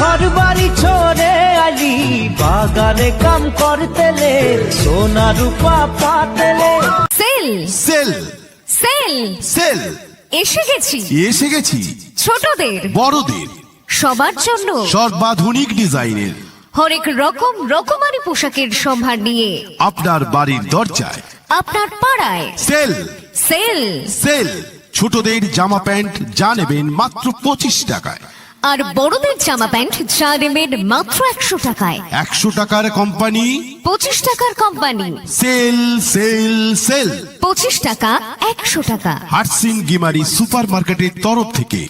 ঘর বাড়ি ছোড়ে আলি বাগানে কাম করতেলে সোনা রূপা পাতেলে সেল সেল সেল সেল এসে গেছি ছোটদের বড়দের সবার জন্য সর্বাধুনিক ডিজাইনের হরেক রকম রকমারি পোশাকের সম্ভার নিয়ে আপনার বাড়ির দরজায় আপনার পাড়ায় সেল সেল সেল। ছোটদের জামা প্যান্ট যা নেবেন মাত্র 25 টাকায়, আর বড়দের জামা প্যান্ট যা নেবেন মাত্র 100 টাকায়। 100 টাকার কোম্পানি 25 টাকার কোম্পানি। Sell sale sale. 25 টাকা 100 টাকা। হাটসিন গিমারি সুপার মার্কেটের তরফ থেকে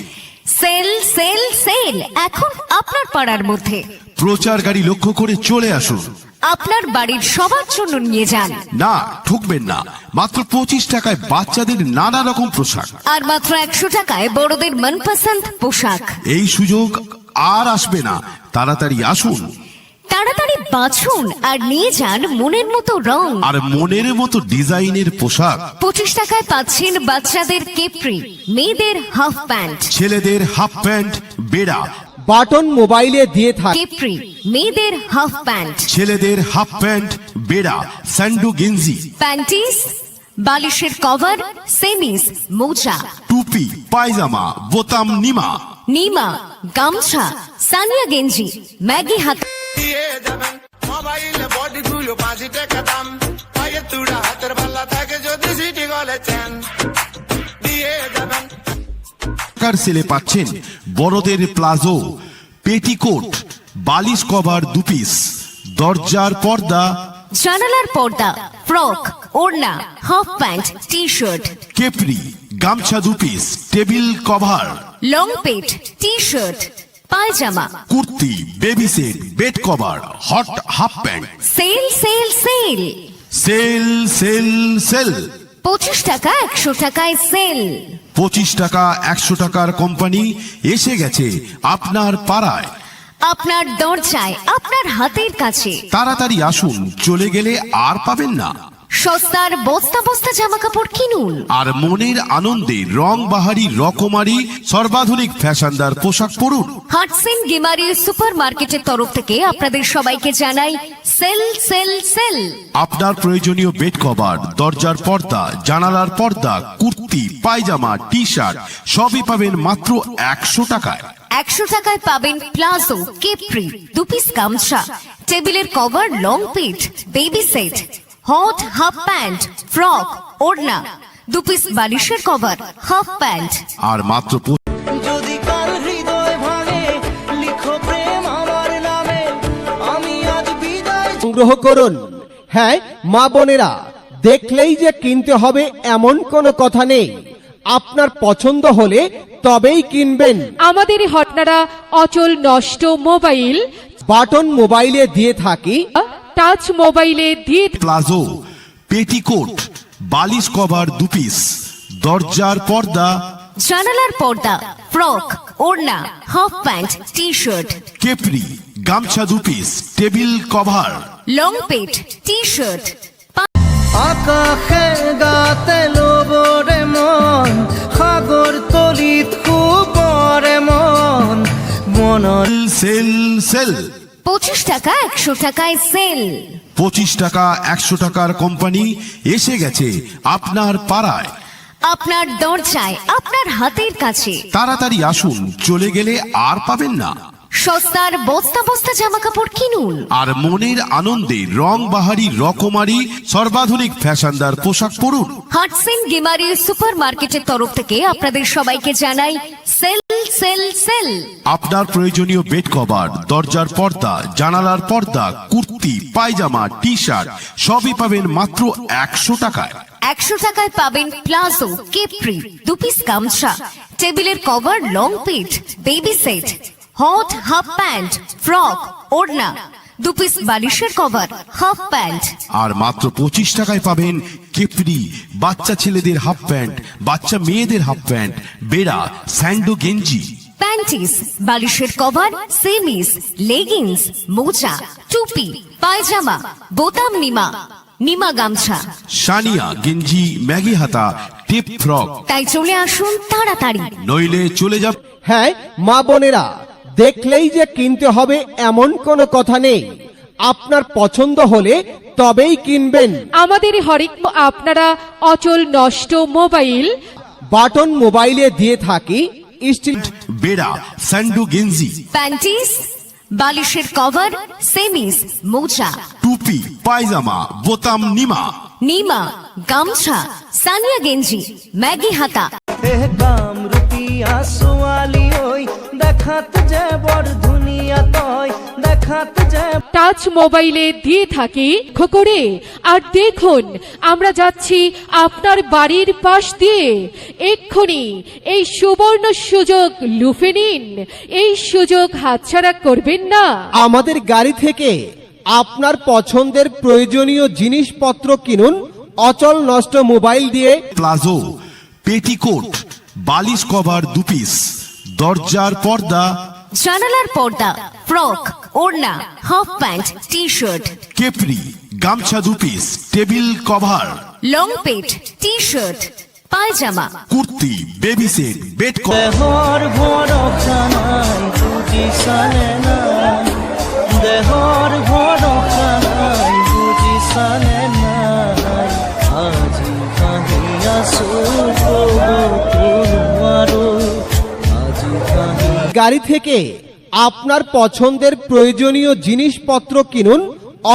সেল সেল সেল এখন আপনার পাড়ার মধ্যে। প্রচার গাড়ি লক্ষ্য করে চলে আসুন। আপনার বাড়ির সবার জন্য নিয়ে যান। না ঠকবেন না, মাত্র 25 টাকায় বাচ্চাদের নানা রকম পোশাক, আর মাত্র 100 টাকায় বড়দের মনপসন্দ পোশাক। এই সুযোগ আর আসবে না, তাড়াতাড়ি আসুন। তাড়াতাড়ি বাছুন আর নিয়ে যান মনের মতো রং আর মনের মতো ডিজাইনের পোশাক। 25 টাকায় পাচ্ছেন বাচ্চাদের কেপ্রি, মেয়েদের হাফ প্যান্ট, ছেলেদের হাফ প্যান্ট বেড়া, বাটন মোবাইলে দিয়ে থাকে কেপ্রি, মেয়েদের হাফ প্যান্ট, ছেলেদের হাফ প্যান্ট বেড়া, স্যান্ডো গেঞ্জি, প্যান্টিস, বালিশের কভার, সেমিস, মোজা, টুপি, পায়জামা, বোতাম নিমা, নিমা, গামছা, সানিয়া গেঞ্জি, ম্যাগি হাত দিয়ে যাবেন মোবাইলে বডি গুলো 5 টাকা দাম, পায়ে তুড়া হাতের ভাল্লা থাকে যদি সিটি গলে চেন দিয়ে যাবেন। টাকার সেলে পাচ্ছেন বড়দের প্লাজো, পেটিকোট, বালিশ কভার 2 পিস, দরজার পর্দা, জানালার পর্দা, ফ্রক, ওড়না, half pant, T shirt, capri, গামছা 2 পিস, টেবিল কভার, লং পেট, টি শার্ট, পায়জামা। Kurti, baby set, bed cover, hot half pant. Sale sale sale. Sale sale sale. 25 টাকা 100 টাকায় সেল। 25 টাকা 100 টাকার কোম্পানি এসে গেছে আপনার পাড়ায়, আপনার দরজায়, আপনার হাতের কাছে। তাড়াতাড়ি আসুন, চলে গেলে আর পাবেন না। সস্তার বস্তা বস্তা জামা কাপড় কিনুন আর মনের আনন্দে রং বাহারি রকমারি সর্বাধুনিক ফ্যাশনদার পোশাক পরুন। হাটসিন গিমারি সুপার মার্কেটের তরফ থেকে আপনাদের সবাইকে জানাই সেল সেল সেল। আপনার প্রয়োজনীয় বেড কভার, দরজার পর্দা, জানালার পর্দা, কুর্তি, পায়জামা, টি শার্ট সবই পাবেন মাত্র 100 টাকায়। 100 টাকায় পাবেন প্লাজো, কেপ্রি, 2 পিস গামছা, টেবিলের কভার, লং পেট, baby set, hot half pant, frock, ওড়না, 2 পিস বালিশের কভার, হাফ প্যান্ট। আর মাত্র যদি কাল হৃদয় ভাঙে লিখো প্রেম আমার নামে আমি আজ বিদায় সংগ্রহ করুন। হ্যাঁ মা বোনেরা, দেখলেই যে কিনতে হবে এমন কোনো কথা নেই। আপনার পছন্দ হলে তবেই কিনবেন। আমাদের হটনারা অচল নষ্ট মোবাইল, বাটন মোবাইলে দিয়ে থাকি টাচ মোবাইলে দিয়ে প্লাজো, পেটিকোট, বালিশ কভার 2 পিস, দরজার পর্দা, জানালার পর্দা, ফ্রক, ওড়না, half pant, T shirt, capri, গামছা 2 পিস, টেবিল কভার, লং পেট, টি শার্ট। আকাশে গাতে লবরে মন সাগর তলিত খুবরে মন মনৰ সেল সেল। 25 টাকা 100 টাকায় সেল। 25 টাকা 100 টাকার কোম্পানি এসে গেছে আপনার পাড়ায়, আপনার দরজায়, আপনার হাতের কাছে। তাড়াতাড়ি আসুন, চলে গেলে আর পাবেন না। সস্তার বস্তা বস্তা জামা কাপড় কিনুন আর মনের আনন্দে রং বাহারি রকমারি সর্বাধুনিক ফ্যাশনদার পোশাক পরুন। হাটসিন গিমারি সুপার মার্কেটের তরফ থেকে আপনাদের সবাইকে জানাই সেল সেল সেল। আপনার প্রয়োজনীয় বেড কভার, দরজার পর্দা, জানালার পর্দা, কুর্তি, পায়জামা, টি শার্ট সবই পাবেন মাত্র 100 টাকায়। 100 টাকায় পাবেন প্লাজো, কেপ্রি, 2 পিস গামছা, টেবিলের কভার, লং পেট, baby set, hot half pant, frock, ওড়না, 2 পিস বালিশের কভার, হাফ প্যান্ট। আর মাত্র 25 টাকায় পাবেন কেপরি, বাচ্চা ছেলেদের হাফ প্যান্ট, বাচ্চা মেয়েদের হাফ প্যান্ট, বেড়া, স্যান্ডো গেঞ্জি, প্যান্টিস, বালিশের কভার, সেমিস, লেগিংস, মোজা, টুপি, পায়জামা, বোতাম নিমা, নিমা গামছা। সানিয়া গেঞ্জি, ম্যাগি হাতা, টিপ ফ্রক। তাই চলে আসুন তাড়াতাড়ি। নইলে চলে যাব। হ্যাঁ মা বোনেরা, দেখলেই যে কিনতে হবে এমন কোনো কথা নেই, আপনার পছন্দ হলে তবেই কিনবেন। আমাদের হরেক আপনারা অচল নষ্ট মোবাইল, বাটন মোবাইলে দিয়ে থাকি স্টিল বেড়া, স্যান্ডো গেঞ্জি, প্যান্টিস, বালিশের কভার, সেমিস, মোজা, টুপি, পায়জামা, বোতাম নিমা, নিমা, গামছা, সানিয়া গেঞ্জি, ম্যাগি হাতা, এহ কাম রুপিয়া সোয়ালি ওই দেখাত যে বড় দুনিয়া তয় দেখাত যে টাচ মোবাইলে দিয়ে থাকি করে। আর দেখুন আমরা যাচ্ছি আপনার বাড়ির পাশ দিয়ে, এক্ষুনি এই সুবর্ণ সুযোগ লুফে নিন, এই সুযোগ হাতছাড়া করবেন না। আমাদের গাড়ি থেকে আপনার পছন্দের প্রয়োজনীয় জিনিসপত্র কিনুন অচল নষ্ট মোবাইল দিয়ে। প্লাজো, পেটিকোট, বালিশ কভার 2 পিস, দরজার পর্দা, জানালার পর্দা, ফ্রক, ওড়না, half pant, T shirt, capri, গামছা 2 পিস, টেবিল কভার, লং পেট, টি শার্ট, পায়জামা, kurti, baby set, bed cover, দেহর ভরসা নাই বুঝি সানে নাই দেহর ভরসা নাই বুঝি সানে নাই আজি কাহিয়া সুখ তোমারো আজি কাহিয়া গাড়ি থেকে আপনার পছন্দের প্রয়োজনীয় জিনিসপত্র কিনুন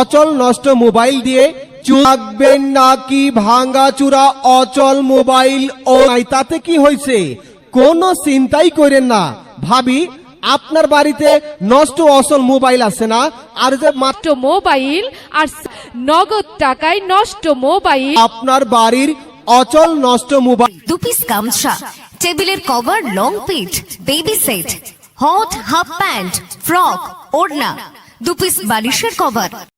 অচল নষ্ট মোবাইল দিয়ে। চুরাবেন নাকি ভাঙ্গা চূড়া অচল মোবাইল ও নাই, তাতে কি হয়েছে? কোনো চিন্তাই করেন না ভাবি, আপনার বাড়িতে নষ্ট অচল মোবাইল আছে না? আর যে মাত্র নষ্ট মোবাইল আর নগদ টাকায় নষ্ট মোবাইল, আপনার বাড়ির অচল নষ্ট মোবাইল 2 পিস গামছা, টেবিলের কভার, লং পেট, baby set, hot half pant, frock, ওড়না, 2 পিস বালিশের কভার,